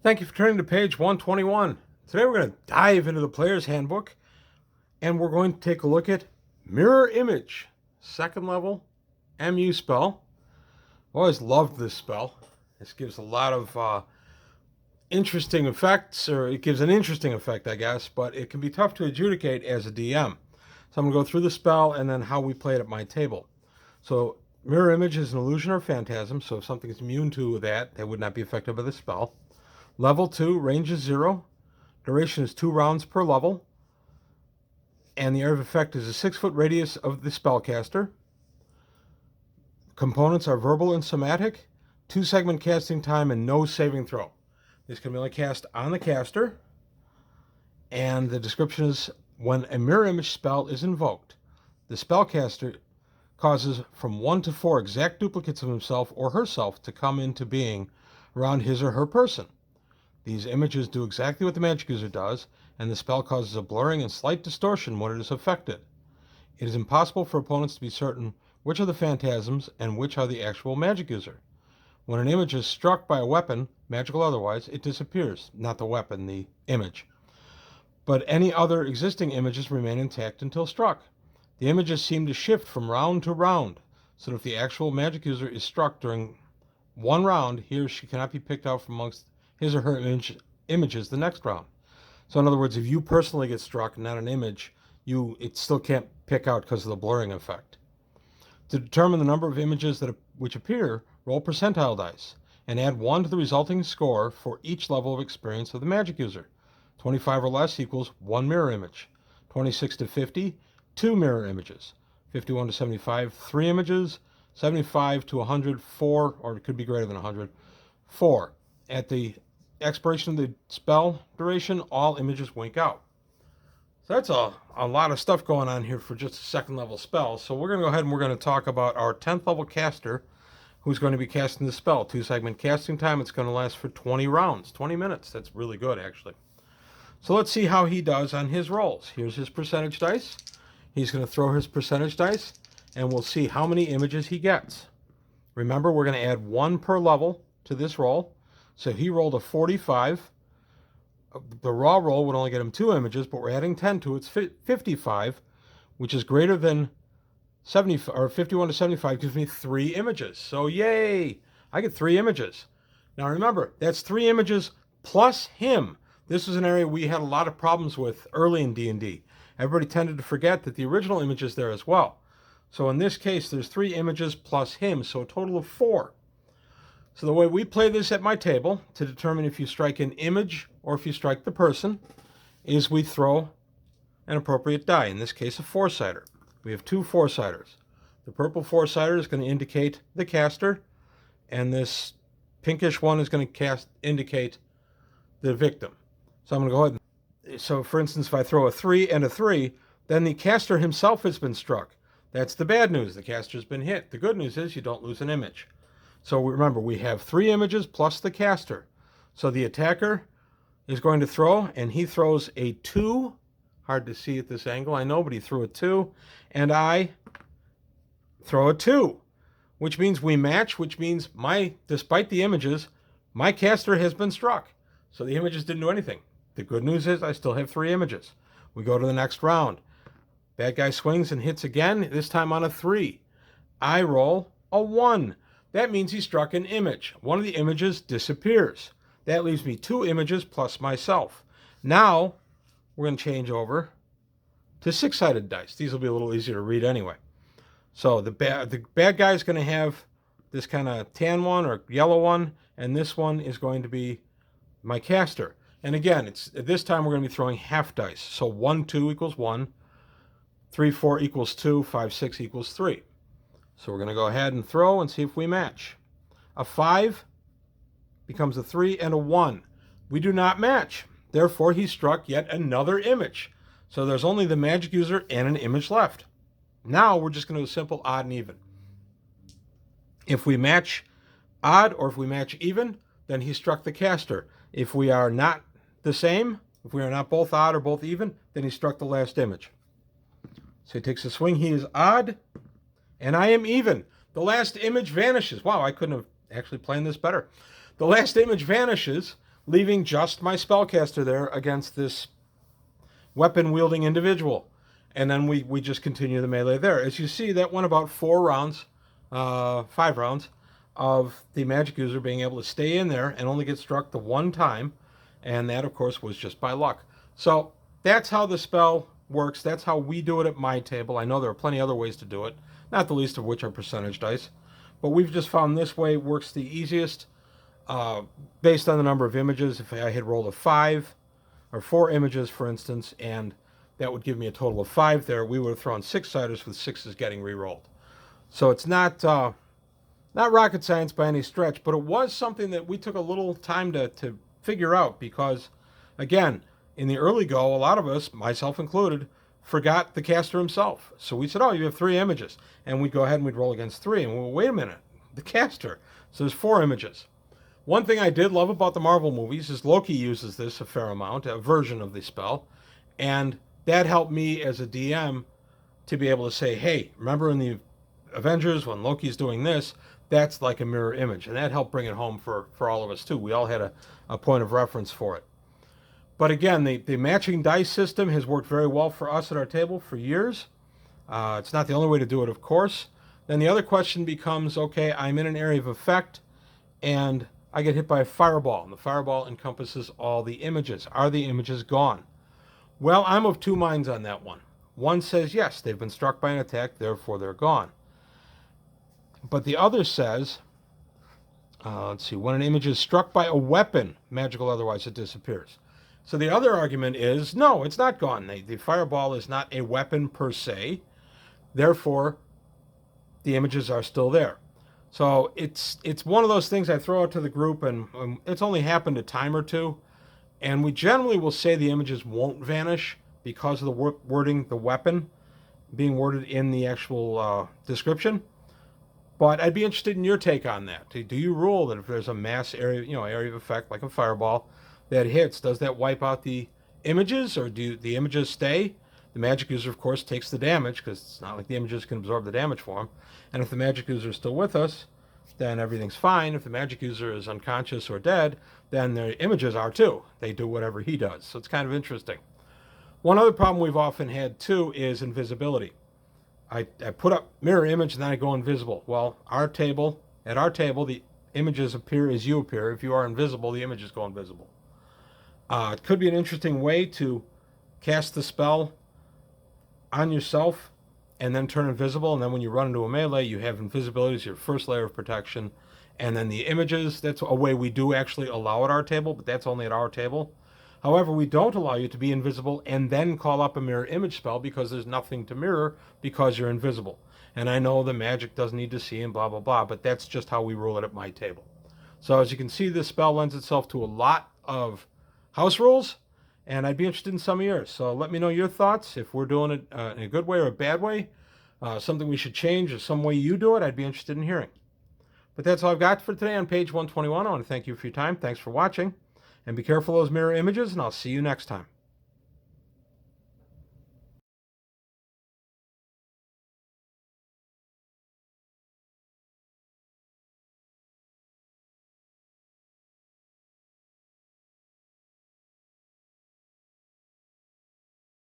Thank you for turning to page 121. Today we're going to dive into the player's handbook and we're going to take a look at mirror image, second level MU spell. I've always loved this spell. This gives a lot of interesting effects, or it gives an interesting effect, I guess, but it can be tough to adjudicate as a DM. So I'm going to go through the spell and then how we play it at my table. So mirror image is an illusion or phantasm, so if something is immune to that, would not be affected by the spell. Level 2, range is 0. Duration is 2 rounds per level. And the area of effect is a 6-foot radius of the spellcaster. Components are verbal and somatic, 2-segment casting time, and no saving throw. This can be only cast on the caster. And the description is, when a mirror image spell is invoked, the spellcaster causes from 1 to 4 exact duplicates of himself or herself to come into being around his or her person. These images do exactly what the magic user does, and the spell causes a blurring and slight distortion when it is affected. It is impossible for opponents to be certain which are the phantasms and which are the actual magic user. When an image is struck by a weapon, magical or otherwise, it disappears. Not the weapon, the image. But any other existing images remain intact until struck. The images seem to shift from round to round, so that if the actual magic user is struck during one round, he or she cannot be picked out from amongst his or her images the next round. So in other words, if you personally get struck, not an image, it still can't pick out because of the blurring effect. To determine the number of images which appear, roll percentile dice and add 1 to the resulting score for each level of experience of the magic user. 25 or less equals 1 mirror image. 26 to 50, 2 mirror images. 51 to 75, 3 images. 75 to 100, 4, or it could be greater than 100, 4. At the expiration of the spell duration, all images wink out. So that's a lot of stuff going on here for just a second level spell. So we're going to go ahead and we're going to talk about our 10th level caster who's going to be casting the spell. 2-segment casting time. It's going to last for 20 rounds, 20 minutes. That's really good, actually. So let's see how he does on his rolls. Here's his percentage dice. He's going to throw his percentage dice, and we'll see how many images he gets. Remember, we're going to add 1 per level to this roll. So he rolled a 45. The raw roll would only get him 2 images, but we're adding 10 to it. It's 55, which is greater than 70, or 51 to 75 gives me 3 images. So yay, I get 3 images. Now remember, that's 3 images plus him. This is an area we had a lot of problems with early in D&D. Everybody tended to forget that the original image is there as well. So in this case, there's 3 images plus him, so a total of 4. So the way we play this at my table to determine if you strike an image or if you strike the person is we throw an appropriate die, in this case a 4-sider. We have 2 4-siders. The purple 4-sider is going to indicate the caster, and this pinkish one is going to indicate the victim. So I'm going to go ahead and, so for instance, if I throw a 3 and a 3, then the caster himself has been struck. That's the bad news. The caster's been hit. The good news is you don't lose an image. So remember, we have 3 images plus the caster. So the attacker is going to throw, and he throws a 2. Hard to see at this angle, I know, but he threw a 2. And I throw a 2, which means we match, which means despite the images, my caster has been struck. So the images didn't do anything. The good news is I still have 3 images. We go to the next round. Bad guy swings and hits again, this time on a 3. I roll a 1. That means he struck an image. One of the images disappears. That leaves me 2 images plus myself. Now, we're going to change over to 6-sided dice. These will be a little easier to read anyway. So the bad guy is going to have this kind of tan one or yellow one, and this one is going to be my caster. And again, this time we're going to be throwing half dice. So 1, 2 equals 1, 3, 4 equals 2, 5, 6 equals 3. So we're going to go ahead and throw and see if we match. A 5 becomes a 3 and a 1. We do not match. Therefore, he struck yet another image. So there's only the magic user and an image left. Now we're just going to do a simple odd and even. If we match odd or if we match even, then he struck the caster. If we are not the same, if we are not both odd or both even, then he struck the last image. So he takes a swing. He is odd. And I am even. The last image vanishes. Wow, I couldn't have actually planned this better. The last image vanishes, leaving just my spellcaster there against this weapon-wielding individual. And then we just continue the melee there. As you see, that went about 5 rounds of the magic user being able to stay in there and only get struck the one time. And that, of course, was just by luck. So that's how the spell works. That's how we do it at my table. I know there are plenty other ways to do it, not the least of which are percentage dice. But we've just found this way works the easiest based on the number of images. If I had rolled a 5 or 4 images, for instance, and that would give me a total of 5 there, we would have thrown 6-siders with 6s getting re-rolled. So it's not rocket science by any stretch, but it was something that we took a little time to figure out because, again, in the early go, a lot of us, myself included, forgot the caster himself. So we said, oh, you have 3 images. And we'd go ahead and we'd roll against 3. And we'll wait a minute, the caster. So there's 4 images. One thing I did love about the Marvel movies is Loki uses this a fair amount, a version of the spell. And that helped me as a DM to be able to say, hey, remember in the Avengers when Loki's doing this, that's like a mirror image. And that helped bring it home for all of us too. We all had a point of reference for it. But again, the matching dice system has worked very well for us at our table for years. It's not the only way to do it, of course. Then the other question becomes, okay, I'm in an area of effect and I get hit by a fireball. And the fireball encompasses all the images. Are the images gone? Well, I'm of 2 minds on that one. One says, yes, they've been struck by an attack, therefore they're gone. But the other says, let's see, when an image is struck by a weapon, magical or otherwise, it disappears. So the other argument is, no, it's not gone. The fireball is not a weapon per se. Therefore, the images are still there. So it's one of those things I throw out to the group, and it's only happened a time or two. And we generally will say the images won't vanish because of the wording, the weapon, being worded in the actual description. But I'd be interested in your take on that. Do you rule that if there's a mass area, area of effect like a fireball that hits, does that wipe out the images, or do the images stay? The magic user, of course, takes the damage because it's not like the images can absorb the damage for him. And if the magic user is still with us, then everything's fine. If the magic user is unconscious or dead, then their images are too. They do whatever he does. So it's kind of interesting. One other problem we've often had too is invisibility. I put up mirror image and then I go invisible. Well, at our table, the images appear as you appear. If you are invisible, the images go invisible. It could be an interesting way to cast the spell on yourself and then turn invisible. And then when you run into a melee, you have invisibility as your first layer of protection. And then the images, that's a way we do actually allow at our table, but that's only at our table. However, we don't allow you to be invisible and then call up a mirror image spell because there's nothing to mirror because you're invisible. And I know the magic doesn't need to see and blah, blah, blah, but that's just how we rule it at my table. So as you can see, this spell lends itself to a lot of house rules, and I'd be interested in some of yours. So let me know your thoughts. If we're doing it in a good way or a bad way, something we should change or some way you do it, I'd be interested in hearing. But that's all I've got for today on page 121. I want to thank you for your time. Thanks for watching. And be careful of those mirror images, and I'll see you next time.